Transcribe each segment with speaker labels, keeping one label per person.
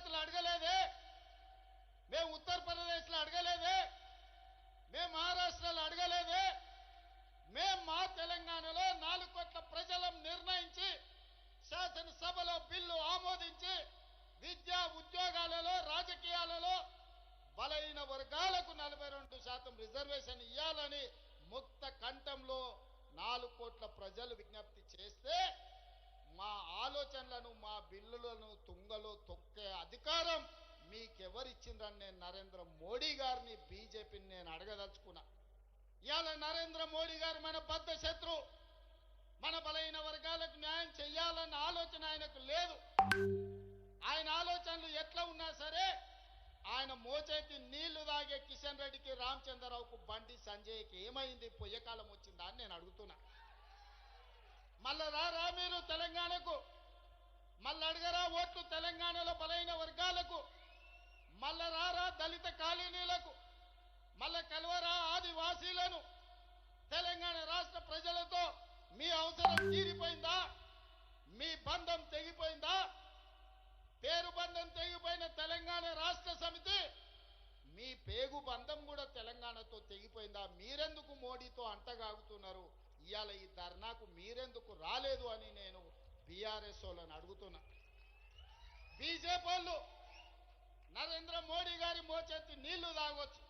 Speaker 1: గుజరాత్లో అడగలేదే, మేము ఉత్తరప్రదేశ్లో అడగలేదే, మేము మహారాష్ట్రలో అడగలేదే, మేము మా తెలంగాణలో 4 కోట్ల ప్రజలం నిర్ణయించి శాసనసభలో బిల్లు ఆమోదించి విద్యా ఉద్యోగాలలో రాజకీయాలలో బలైన వర్గాలకు 42% రిజర్వేషన్ ఇవ్వాలని ముక్త కంఠంలో 4 కోట్ల ప్రజలు విజ్ఞప్తి చేస్తే మా ఆలోచనలను మా బిల్లులను తుంగలో తొక్కే అధికారం మీకెవరిచ్చిండ్రని నేను నరేంద్ర మోడీ గారిని బీజేపీని నేను అడగదలుచుకున్నా. ఇవాళ నరేంద్ర మోడీ గారు మన బద్ధ శత్రు, మన బలైన వర్గాలకు న్యాయం చెయ్యాలన్న ఆలోచన ఆయనకు లేదు. ఆయన ఆలోచనలు ఎట్లా ఉన్నా సరే ఆయన మోచేతి నీళ్లు తాగే కిషన్ రెడ్డికి రామచంద్రరావుకు బండి సంజయ్కి ఏమైంది, పొయ్యకాలం వచ్చిందా అని నేను అడుగుతున్నా. మళ్ళా రా మీరు తెలంగాణకు, మళ్ళీ అడగరా ఓట్లు తెలంగాణలో బలైన వర్గాలకు, మళ్ళా రా దళిత కాలనీలకు, మళ్ళా కలవరా ఆదివాసీలను. తెలంగాణ రాష్ట్ర ప్రజలతో మీ అవసరం తీరిపోయిందా? మీ బంధం తెగిపోయిందా? పేరు బంధం తెగిపోయిన తెలంగాణ రాష్ట్ర సమితి మీ పేగు బంధం కూడా తెలంగాణతో తెగిపోయిందా? మీరెందుకు మోడీతో అంటగాగుతున్నారు? ఇవాళ ఈ ధర్నాకు మీరెందుకు రాలేదు అని నేను బీఆర్ఎస్ వాళ్ళని అడుగుతున్నా. బీజేపీ వాళ్ళు నరేంద్ర మోడీ గారి మోచేతి నీళ్లు తాగొచ్చు,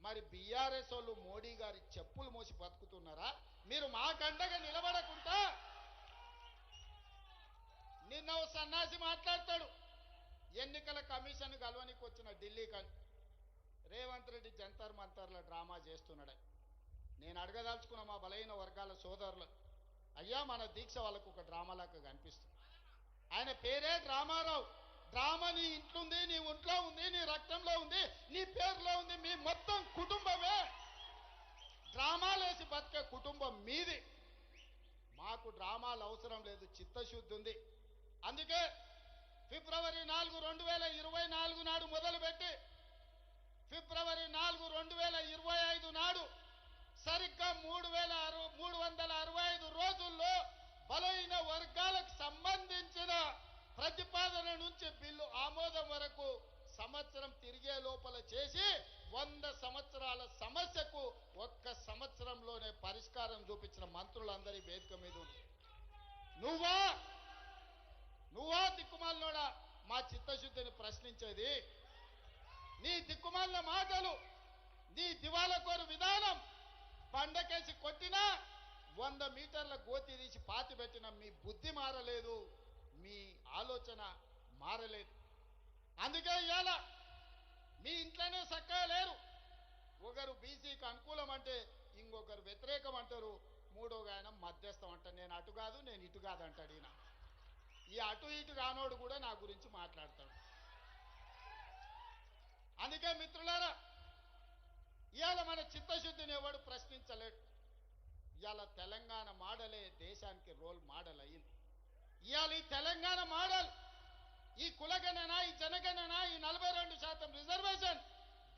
Speaker 1: మరి బీఆర్ఎస్ వాళ్ళు మోడీ గారి చెప్పులు మోసి బతుకుతున్నారా? మీరు మాకండగా నిలబడకుండా నిన్న ఓ సన్నాసి మాట్లాడతాడు, ఎన్నికల కమిషన్ కలవనికి వచ్చిన ఢిల్లీకి రేవంత్ రెడ్డి జంతర్ మంతర్ల డ్రామా చేస్తున్నాడు. నేను అడగదాల్చుకున్న మా బలైన వర్గాల సోదరులు, అయ్యా మన దీక్ష వాళ్ళకు ఒక డ్రామాలాగా కనిపిస్తుంది. ఆయన పేరే డ్రామారావు. డ్రామా నీ ఇంట్లో ఉంది, నీ ఒంట్లో ఉంది, నీ రక్తంలో ఉంది, నీ పేరులో ఉంది, మీ మొత్తం కుటుంబమే డ్రామాలేసి బతికే కుటుంబం మీది. మాకు డ్రామాలు అవసరం లేదు, చిత్తశుద్ధి ఉంది. అందుకే ఫిబ్రవరి 4, 2024 నాడు మొదలుపెట్టి ఫిబ్రవరి 4, 2025 నాడు సరిగ్గా 365 రోజుల్లో బలైన వర్గాలకు సంబంధించిన ప్రతిపాదన నుంచి బిల్లు ఆమోదం వరకు సంవత్సరం తిరిగే లోపల చేసి 100 సంవత్సరాల సమస్యకు 1 సంవత్సరంలోనే పరిష్కారం చూపించిన మంత్రులందరి వేదిక మీద ఉంది. నువ్వా దిక్కుమాలనోడా మా చిత్తశుద్ధిని ప్రశ్నించేది? నీ దిక్కుమాలిన మాటలు, నీ దివాలకోరు విధానం, బండకేసి కొట్టినా 100 మీటర్ల గోతి తీసి పాతి పెట్టిన మీ బుద్ధి మారలేదు, మీ ఆలోచన మారలేదు. అందుకే ఇవాళ మీ ఇంట్లోనే చక్కగా లేరు. ఒకరు బీసీకి అనుకూలం అంటే ఇంకొకరు వ్యతిరేకం అంటారు, మూడోగా ఆయన మధ్యస్థం అంటారు. నేను అటు కాదు, నేను ఇటు కాదు అంటాడు. ఈయన ఈ అటు ఇటు కానోడు కూడా నా గురించి మాట్లాడతాడు. అందుకే మిత్రులారా, ఇవాళ మన చిత్తశుద్ధిని ఎవడు ప్రశ్నించలేడు. ఇవాళ తెలంగాణ మోడలే దేశానికి రోల్ మోడల్ అయింది. ఇవాళ ఈ తెలంగాణ మోడల్, ఈ కులగణన, ఈ జనగణన, ఈ 42% రిజర్వేషన్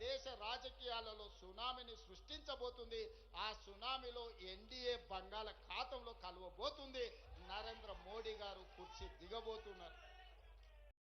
Speaker 1: దేశ రాజకీయాలలో సునామీని సృష్టించబోతుంది. ఆ సునామీలో ఎన్డీఏ బంగాళాఖాతంలో కలవబోతుంది. నరేంద్ర మోడీ గారు కుర్చీ దిగబోతున్నారు.